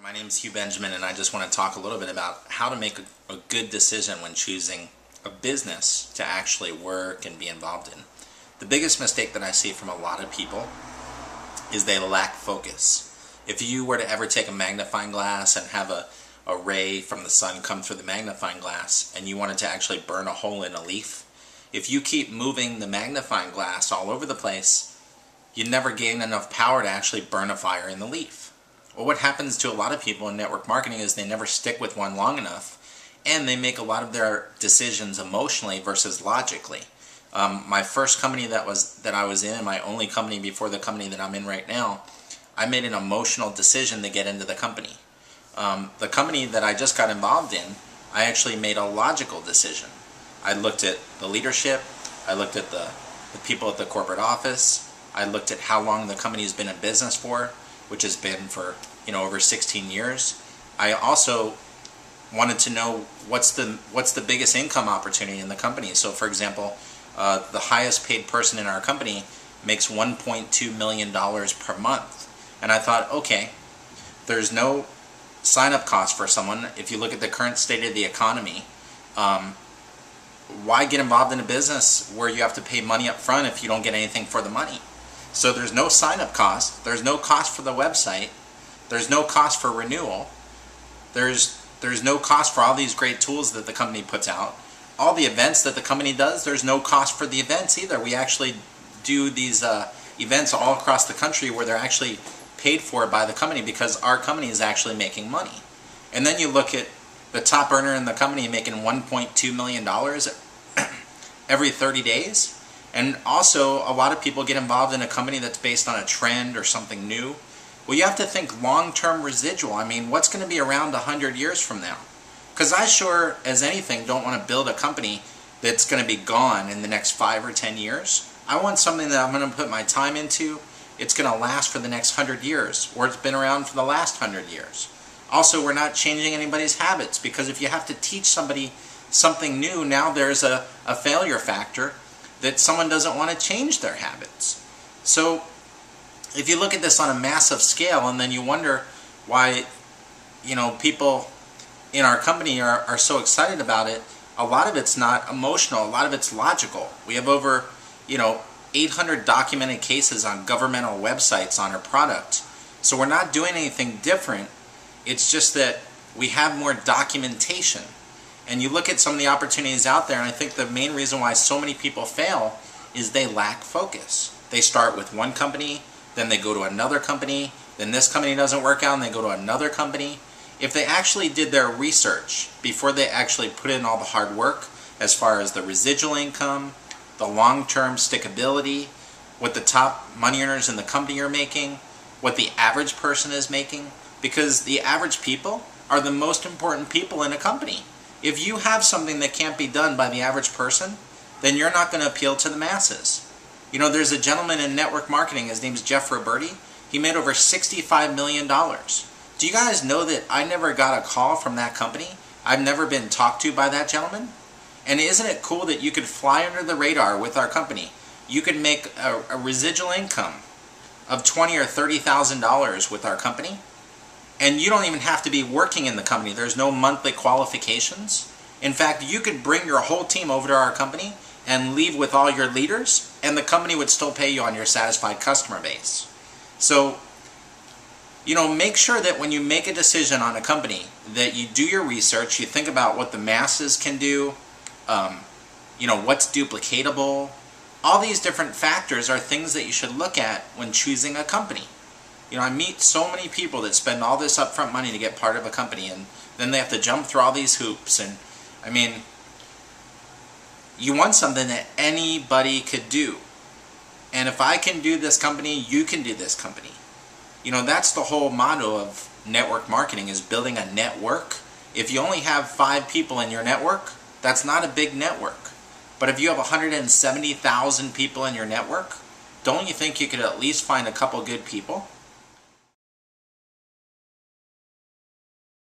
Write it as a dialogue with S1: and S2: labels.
S1: My name is Hugh Benjamin, and I just want to talk a little bit about how to make a good decision when choosing a business to actually work and be involved in. The biggest mistake that I see from a lot of people is they lack focus. If you were to ever take a magnifying glass and have a ray from the sun come through the magnifying glass and you wanted to actually burn a hole in a leaf, if you keep moving the magnifying glass all over the place, you never gain enough power to actually burn a fire in the leaf. Well, what happens to a lot of people in network marketing is they never stick with one long enough, and they make a lot of their decisions emotionally versus logically. My first company that I was in, my only company before the company that I'm in right now, I made an emotional decision to get into the company. The company that I just got involved in, I actually made a logical decision. I looked at the leadership, I looked at the people at the corporate office, I looked at how long the company's been in business for, which has been for over 16 years. I also wanted to know what's the biggest income opportunity in the company. So for example, the highest paid person in our company makes $1.2 million per month. And I thought, okay, there's no sign-up cost for someone. If you look at the current state of the economy, why get involved in a business where you have to pay money up front if you don't get anything for the money? So there's no sign-up cost, there's no cost for the website, there's no cost for renewal, there's no cost for all these great tools that the company puts out. All the events that the company does, there's no cost for the events either. We actually do these events all across the country where they're actually paid for by the company because our company is actually making money. And then you look at the top earner in the company making $1.2 million every 30 days. And also, a lot of people get involved in a company that's based on a trend or something new. Well, you have to think long-term residual. I mean, what's going to be around 100 years from now? Because I sure as anything don't want to build a company that's going to be gone in the next 5 or 10 years. I want something that I'm going to put my time into. It's going to last for the next 100 years, or it's been around for the last 100 years. Also, we're not changing anybody's habits, because if you have to teach somebody something new, now there's a failure factor that someone doesn't want to change their habits. So if you look at this on a massive scale and then you wonder why people in our company are so excited about it, a lot of it's not emotional, a lot of it's logical. We have over 800 documented cases on governmental websites on our product. So we're not doing anything different, it's just that we have more documentation. And you look at some of the opportunities out there, and I think the main reason why so many people fail is they lack focus. They start with one company, then they go to another company, then this company doesn't work out and they go to another company. If they actually did their research before they actually put in all the hard work as far as the residual income, the long-term stickability, what the top money earners in the company are making, what the average person is making, because the average people are the most important people in a company. If you have something that can't be done by the average person, then you're not going to appeal to the masses. There's a gentleman in network marketing, his name's Jeff Roberti. He made over $65 million. Do you guys know that I never got a call from that company? I've never been talked to by that gentleman. And isn't it cool that you could fly under the radar with our company? You could make a residual income of $20,000 or $30,000 with our company. And you don't even have to be working in the company. There's no monthly qualifications. In fact, you could bring your whole team over to our company and leave with all your leaders, and the company would still pay you on your satisfied customer base. So, make sure that when you make a decision on a company, that you do your research, you think about what the masses can do, what's duplicatable. All these different factors are things that you should look at when choosing a company. I meet so many people that spend all this upfront money to get part of a company, and then they have to jump through all these hoops. And I mean, you want something that anybody could do. And if I can do this company, you can do this company. That's the whole motto of network marketing, is building a network. If you only have 5 people in your network, that's not a big network. But if you have 170,000 people in your network, don't you think you could at least find a couple good people